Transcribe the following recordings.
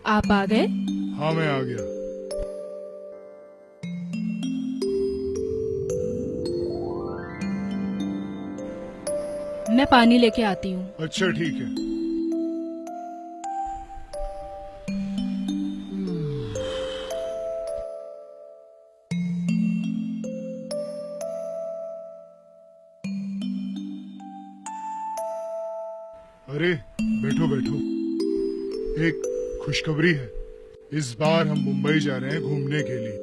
आप आ गए? हाँ, मैं आ गया। मैं पानी लेके आती हूँ। अच्छा, ठीक है। अरे बैठो बैठो। एक खुशखबरी है। इस बार हम मुंबई जा रहे हैं घूमने के लिए,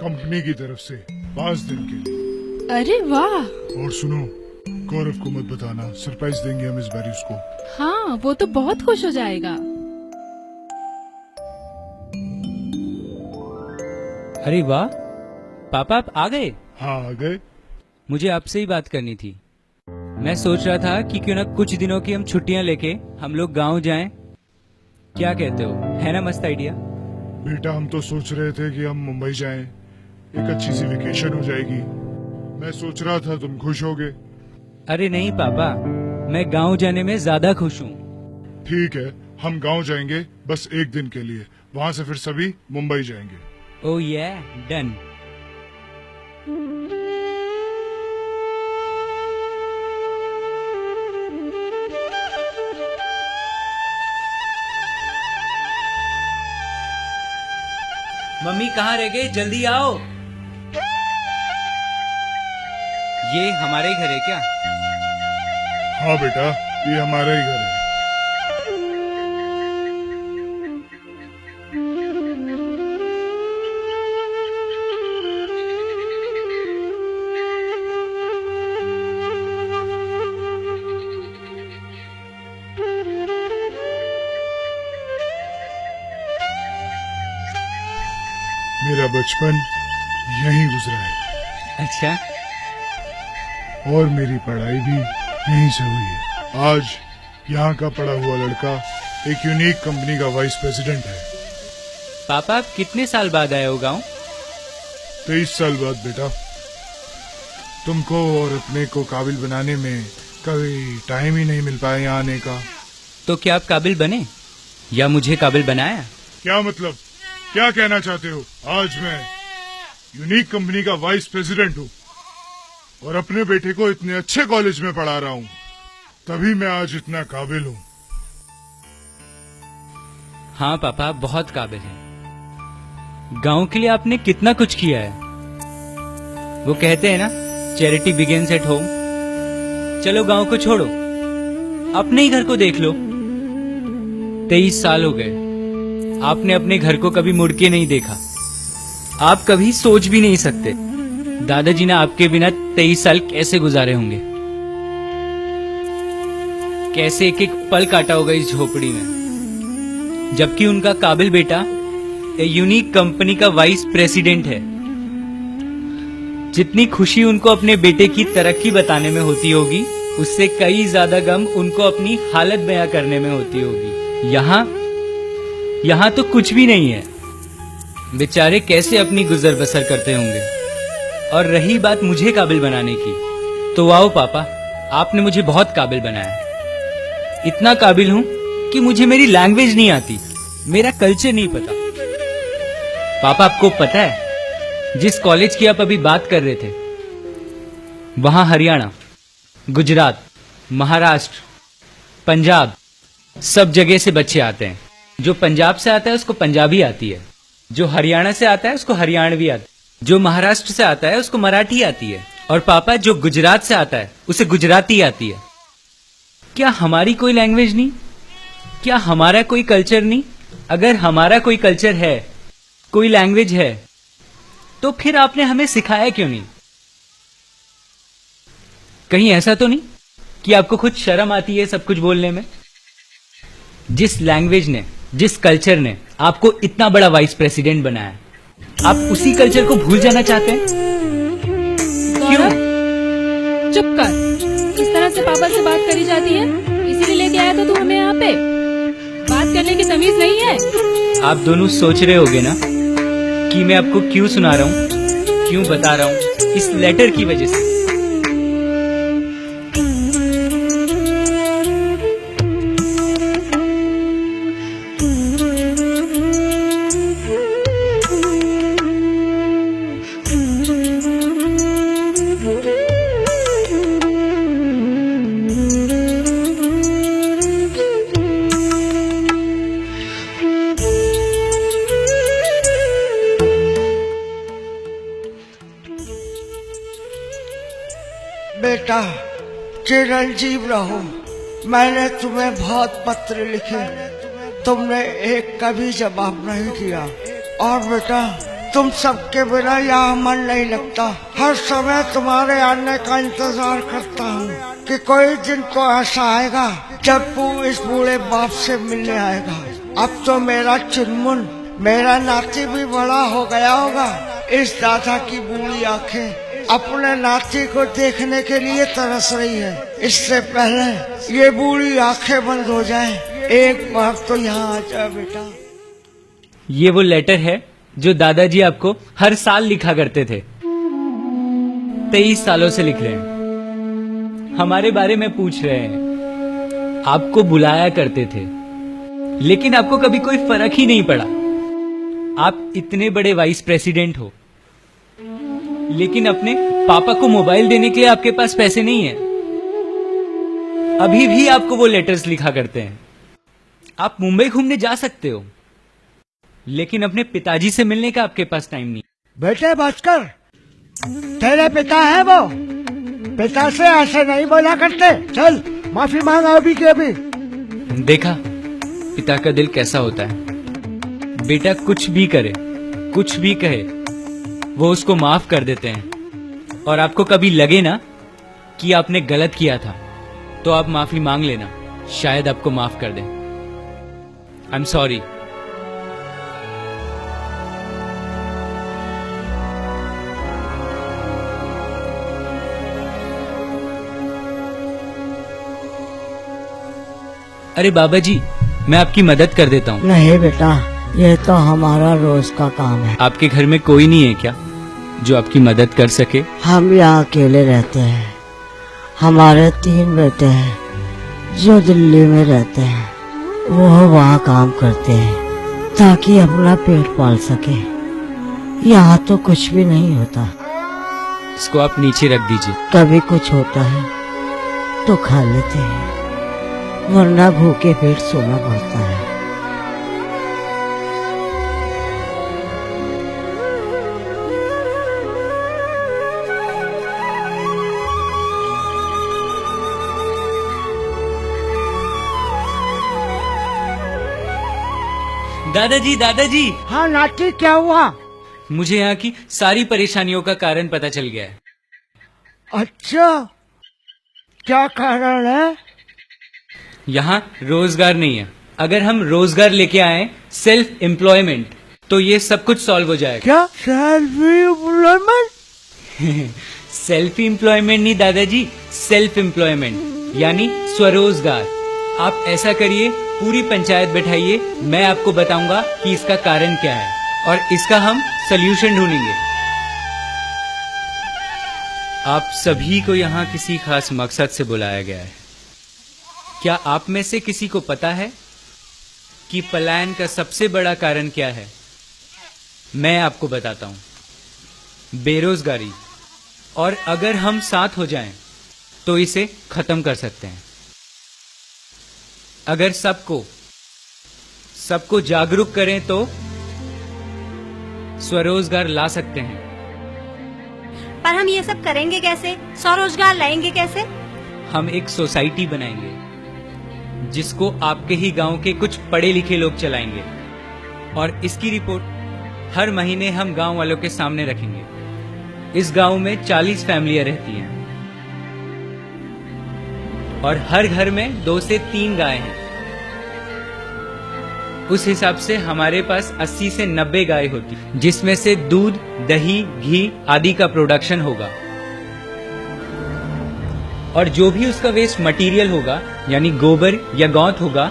कंपनी की तरफ से 5 दिन के लिए। अरे वाह! और सुनो, गौरव को मत बताना, सरप्राइज देंगे हम इस बार उसको। हाँ, वो तो बहुत खुश हो जाएगा। अरे वाह, पापा आप आ गए? हाँ, आ गए। मुझे आपसे ही बात करनी थी। मैं सोच रहा था कि क्यों ना कुछ दिनों की हम छुट्टियां लेके हम लोग गांव जाएं। क्या कहते हो, है ना मस्त आइडिया? बेटा, हम तो सोच रहे थे कि हम मुंबई जाएं, एक अच्छी सी वेकेशन हो जाएगी। मैं सोच रहा था तुम खुश होगे। अरे नहीं पापा, मैं गांव जाने में ज्यादा खुश हूँ। ठीक है, हम गांव जाएंगे बस 1 दिन के लिए, वहाँ से फिर सभी मुंबई जाएंगे। ओह ये डन। मम्मी कहाँ रह गए, जल्दी आओ। ये हमारे घर है क्या? हाँ बेटा, ये हमारा ही घर है। मेरा बचपन यहीं गुजरा है। अच्छा। और मेरी पढ़ाई भी यहीं से हुई है। आज यहाँ का पढ़ा हुआ लड़का एक यूनिक कंपनी का वाइस प्रेसिडेंट है। पापा आप कितने साल बाद आए हो गाँव? 23 साल बाद बेटा। तुमको और अपने को काबिल बनाने में कभी टाइम ही नहीं मिल पाया यहाँ आने का। तो क्या आप काबिल बने या मुझे काबिल बनाया? क्या मतलब, क्या कहना चाहते हो? आज मैं यूनिक कंपनी का वाइस प्रेसिडेंट हूँ और अपने बेटे को इतने अच्छे कॉलेज में पढ़ा रहा हूँ, तभी मैं आज इतना काबिल हूँ। हाँ पापा, आप बहुत काबिल हैं। गांव के लिए आपने कितना कुछ किया है। वो कहते हैं ना, चैरिटी बिगिंस एट होम। चलो गांव को छोड़ो, अपने ही घर को देख लो। 23 साल हो गए, आपने अपने घर को कभी मुड़ के नहीं देखा। आप कभी सोच भी नहीं सकते दादाजी ने आपके बिना 23 साल कैसे गुजारे होंगे, कैसे एक एक पल काटा होगा इस झोपड़ी में। जबकि उनका काबिल बेटा एक यूनिक कंपनी का वाइस प्रेसिडेंट है। जितनी खुशी उनको अपने बेटे की तरक्की बताने में होती होगी, उससे कई ज्यादा गम उनको अपनी हालत बयां करने में होती होगी। यहाँ तो कुछ भी नहीं है। बेचारे कैसे अपनी गुजर बसर करते होंगे। और रही बात मुझे काबिल बनाने की, तो आओ पापा, आपने मुझे बहुत काबिल बनाया। इतना काबिल हूं कि मुझे मेरी लैंग्वेज नहीं आती, मेरा कल्चर नहीं पता। पापा आपको पता है, जिस कॉलेज की आप अभी बात कर रहे थे, वहां हरियाणा, गुजरात, महाराष्ट्र, पंजाब सब जगह से बच्चे आते हैं। जो पंजाब से आता है उसको पंजाबी आती है, जो हरियाणा से आता है उसको हरियाणवी आता है, जो महाराष्ट्र से आता है उसको मराठी आती है, और पापा जो गुजरात से आता है उसे गुजराती आती है। क्या हमारी कोई लैंग्वेज नहीं? क्या हमारा कोई कल्चर नहीं? अगर हमारा कोई कल्चर है, कोई लैंग्वेज है, तो फिर आपने हमें सिखाया क्यों नहीं? कहीं ऐसा तो नहीं कि आपको खुद शर्म आती है सब कुछ बोलने में? जिस लैंग्वेज ने, जिस कल्चर ने आपको इतना बड़ा वाइस प्रेसिडेंट बनाया, आप उसी कल्चर को भूल जाना चाहते हैं? क्यों? चुप कर। इस तरह से पापा से बात करी जाती है? इसीलिए लेके आया था तू हमें यहाँ पे? बात करने की तमीज नहीं है? आप दोनों सोच रहे होगे ना कि मैं आपको क्यों सुना रहा हूँ, क्यों बता रहा हूँ? इस लेटर की वजह से। बेटा चिरंजीव रहो। मैंने तुम्हें बहुत पत्र लिखे, तुमने एक का भी जवाब नहीं दिया। और बेटा तुम सबके बिना यहाँ मन नहीं लगता। हर समय तुम्हारे आने का इंतजार करता हूँ कि कोई दिन तो ऐसा आएगा जब तू इस बूढ़े बाप से मिलने आएगा। अब तो मेरा चुनमुन, मेरा नाती भी बड़ा हो गया होगा। इस दादा की बूढ़ी आंखें अपने नाती को देखने के लिए तरस रही है। इससे पहले ये बूढ़ी आंखें बंद हो जाएं, एक बार तो यहाँ आ जा बेटा। ये वो लेटर है जो दादाजी आपको हर साल लिखा करते थे। 23 सालों से लिख रहे हैं, हमारे बारे में पूछ रहे हैं, आपको बुलाया करते थे, लेकिन आपको कभी कोई फर्क ही नहीं पड़ा। आप इतने बड़े वाइस प्रेसिडेंट हो, लेकिन अपने पापा को मोबाइल देने के लिए आपके पास पैसे नहीं है। अभी भी आपको वो लेटर्स लिखा करते हैं। आप मुंबई घूमने जा सकते हो, लेकिन अपने पिताजी से मिलने का आपके पास टाइम नहीं। बेटे भास्कर, तेरे पिता है वो, पिता से ऐसे नहीं बोला करते। चल माफी मांग अभी के अभी। देखा पिता का दिल कैसा होता है। बेटा कुछ भी करे, कुछ भी कहे, वो उसको माफ कर देते हैं। और आपको कभी लगे ना कि आपने गलत किया था, तो आप माफी मांग लेना, शायद आपको माफ कर दें। I am sorry. अरे बाबा जी, मैं आपकी मदद कर देता हूँ। नहीं बेटा, ये तो हमारा रोज का काम है। आपके घर में कोई नहीं है क्या जो आपकी मदद कर सके? हम यहाँ अकेले रहते हैं। हमारे 3 बेटे हैं जो दिल्ली में रहते हैं। वो वहाँ काम करते हैं ताकि अपना पेट पाल सके। यहाँ तो कुछ भी नहीं होता। इसको आप नीचे रख दीजिए। कभी कुछ होता है तो खा लेते हैं, वरना भूखे पेट सोना पड़ता है। दादाजी, दादाजी। हाँ नाटी, क्या हुआ? मुझे यहाँ की सारी परेशानियों का कारण पता चल गया है। अच्छा, क्या कारण है? यहाँ रोजगार नहीं है। अगर हम रोजगार लेके आए, सेल्फ एम्प्लॉयमेंट, तो ये सब कुछ सॉल्व हो जाएगा। क्या सेल्फ एम्प्लॉयमेंट? सेल्फ एम्प्लॉयमेंट नहीं दादाजी, सेल्फ एम्प्लॉयमेंट यानी स्वरोजगार। आप ऐसा करिए, पूरी पंचायत बैठाइए, मैं आपको बताऊंगा कि इसका कारण क्या है और इसका हम सल्यूशन ढूंढेंगे। आप सभी को यहाँ किसी खास मकसद से बुलाया गया है। क्या आप में से किसी को पता है कि पलायन का सबसे बड़ा कारण क्या है? मैं आपको बताता हूं, बेरोजगारी। और अगर हम साथ हो जाएं, तो इसे खत्म कर सकते हैं। अगर सबको जागरूक करें स्वरोजगार ला सकते हैं। पर हम ये सब करेंगे कैसे? स्वरोजगार लाएंगे कैसे? हम एक सोसाइटी बनाएंगे जिसको आपके ही गांव के कुछ पढ़े लिखे लोग चलाएंगे और इसकी रिपोर्ट हर महीने हम गांव वालों के सामने रखेंगे। इस गांव में 40 फैमिलियां रहती हैं और हर घर में 2 से 3 गाय हैं। उस हिसाब से हमारे पास 80 से 90 गाय होती, जिसमें से दूध, दही, घी आदि का प्रोडक्शन होगा। और जो भी उसका वेस्ट मटेरियल होगा यानी गोबर या गौत होगा,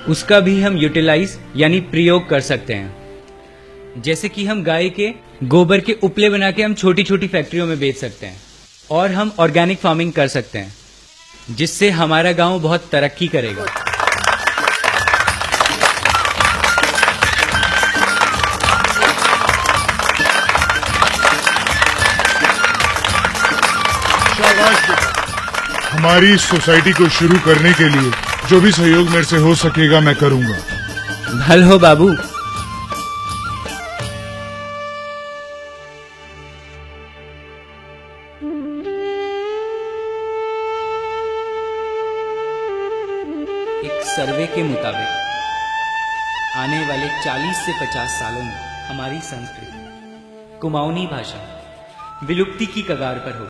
उसका भी हम यूटिलाइज यानी प्रयोग कर सकते हैं। जैसे कि हम गाय के गोबर के उपले बना के हम छोटी छोटी फैक्ट्रियों में बेच सकते हैं और हम ऑर्गेनिक फार्मिंग कर सकते हैं, जिससे हमारा गांव बहुत तरक्की करेगा। शाबाश बेटा। हमारी इस सोसाइटी को शुरू करने के लिए जो भी सहयोग मेरे से हो सकेगा मैं करूंगा। भल हो बाबू। एक सर्वे के मुताबिक आने वाले 40 से 50 सालों में हमारी संस्कृति कुमाऊनी भाषा विलुप्ति की कगार पर होगी।